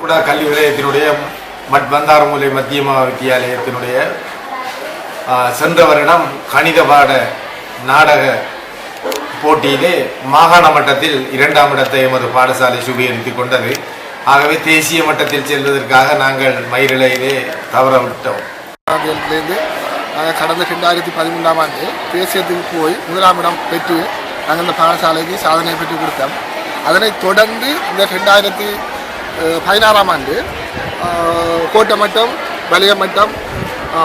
கூட கல்வி நிலையத்தினுடைய மட்பந்தாரமூலை மத்திய வித்தியாலயத்தினுடைய சென்ற வருடம் கணித பாட நாடக போட்டியிலே மாகாண மட்டத்தில் 2ஆம் இடத்தை எமது பாடசாலை சுவீகரித்துக் கொண்டது. ஆகவே தேசிய மட்டத்தில் செல்வதற்காக நாங்கள் மயிரிழையிலே தவறவிட்டோம். கடந்த 2013ஆம் ஆண்டு தேசியத்துக்கு போய் 1ஆம் இடம் பெற்று நாங்கள் இந்த பாடசாலைக்கு சாதனை பெற்று கொடுத்தோம். அதனைத் தொடர்ந்து இந்த 2016ஆம் ஆண்டு கோட்டை மட்டம், வலய மட்டம்,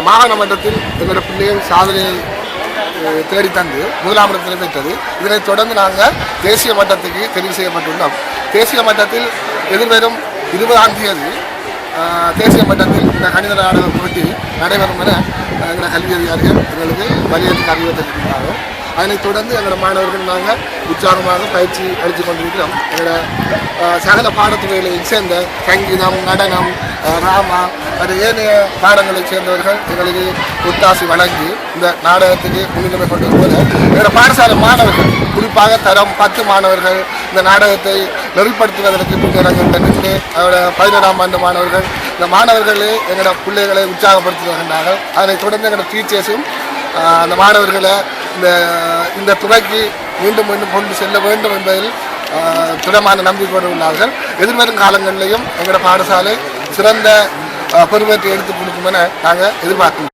மாகாண மட்டத்தில் எங்களோட பிள்ளைகள் சாதனையை தேடி தந்து 1ஆம் இடத்தில் பெற்றது. இதனைத் தொடர்ந்து நாங்கள் தேசிய மட்டத்துக்கு தெரிவு செய்யப்பட்டுள்ளோம். தேசிய மட்டத்தில் எதிர்வரும் 20ஆம் தேதி தேசிய மட்டத்தில் இந்த கணித நாடக போட்டி நடைபெறும் என எங்களோட கல்வி அதிகாரிகள் எங்களுக்கு வலியுறுத்தி அறிவித்திருக்கிறார்கள். அதனைத் தொடர்ந்து எங்களோட மாணவர்கள் நாங்கள் உற்சாகமாக பயிற்சி அளித்து கொண்டிருக்கிறோம். எங்களோட சகல பாடத்துறைகளையும் சேர்ந்த சங்கீதம், நடனம், ராமா அது ஏனைய பாடங்களைச் சேர்ந்தவர்கள் எங்களுக்கு ஒத்தாசி வழங்கி இந்த நாடகத்துக்கு முன்னுரிமை கொண்டு வருவது எங்களோட பாடசாலை மாணவர்கள் குறிப்பாக தரம் 10 மாணவர்கள் இந்த நாடகத்தை நெறிப்படுத்துவதற்கு முன்னிறங்க நின்று அதோட 11ஆம் ஆண்டு மாணவர்கள் இந்த மாணவர்களே எங்களோட பிள்ளைகளை உற்சாகப்படுத்தி வருகின்றார்கள். அதனைத் தொடர்ந்து எங்களோட டீச்சர்ஸும் அந்த மாணவர்களை இந்த துறைக்கு மீண்டும் மீண்டும் கொண்டு செல்ல வேண்டும் என்பதில் திடமான நம்பிக்கையோடு உள்ளார்கள். எதிர்வரும் காலங்களிலையும் எங்களோட பாடசாலை சிறந்த பெருமையை எடுத்துக் கொடுக்கும் என நாங்கள் எதிர்பார்க்கிறோம்.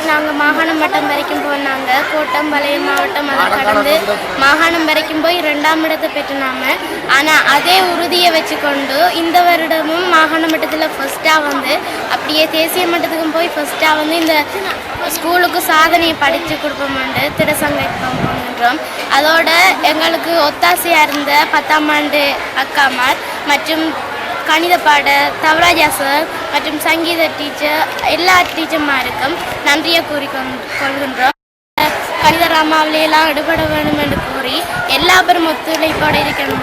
நாங்கள் மாகாணம் மட்டம் வரைக்கும் போனாங்க. கோட்டம், வலய மாவட்டம் அதை கடந்து மாகாணம் வரைக்கும் போய் 2ஆம் இடத்தை பெற்றுனாம. ஆனால் அதே உறுதியை வச்சுக்கொண்டு இந்த வருடமும் மாகாண மட்டத்தில் ஃபர்ஸ்ட்டாக வந்து அப்படியே தேசிய மட்டத்துக்கும் போய் ஃபர்ஸ்ட்டாக வந்து இந்த ஸ்கூலுக்கு சாதனையை படித்து கொடுப்போம்னு திடசங்கல்பம் பண்ணுறோம். அதோட எங்களுக்கு ஒத்தாசையாக இருந்த 10ஆம் ஆண்டு அக்காமார் மற்றும் கணித பாட தவராஜா சார் மற்றும் சங்கீத டீச்சர் எல்லா டீச்சர்மாருக்கும் நன்றியை கூறிக்கொள்கின்றோம். கணித ராமாவிலையெல்லாம் ஈடுபட வேண்டும் என்று கூறி எல்லா பேரும் ஒத்துழைப்போடு இருக்கணும்.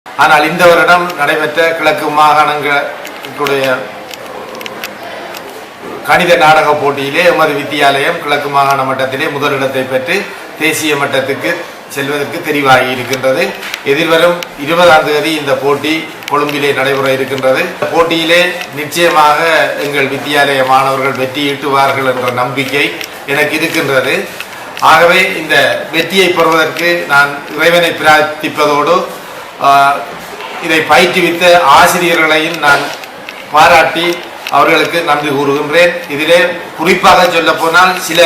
ஆனால் இந்த வருடம் நடைபெற்ற கிழக்கு மாகாணங்களுடைய கணித நாடக போட்டியிலே எமது வித்தியாலயம் கிழக்கு மாகாண மட்டத்திலே முதலிடத்தை பெற்று தேசிய மட்டத்துக்கு செல்வதற்கு தெரிவாகி இருக்கின்றது. எதிர்வரும் 20ஆம் தேதி இந்த போட்டி கொழும்பிலே நடைபெற இருக்கின்றது. போட்டியிலே நிச்சயமாக எங்கள் வித்தியாலய மாணவர்கள் வெற்றியீட்டுவார்கள் என்ற நம்பிக்கை எனக்கு இருக்கின்றது. ஆகவே இந்த வெற்றியை பெறுவதற்கு நான் இறைவனை பிரார்த்திப்பதோடு இதை பயிற்றுவித்த ஆசிரியர்களையும் நான் பாராட்டி அவர்களுக்கு நன்றி கூறுகின்றேன். இதிலே குறிப்பாக சொல்ல போனால் சில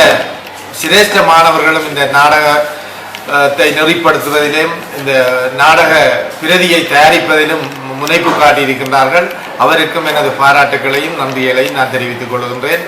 சிரேஷ்ட மாணவர்களும் இந்த நாடகத்தை நெறிப்படுத்துவதிலும் இந்த நாடக பிரதியை தயாரிப்பதிலும் முனைப்பு காட்டியிருக்கின்றார்கள். அவருக்கும் எனது பாராட்டுகளையும் நன்றிகளையும் நான் தெரிவித்துக் கொள்கின்றேன்.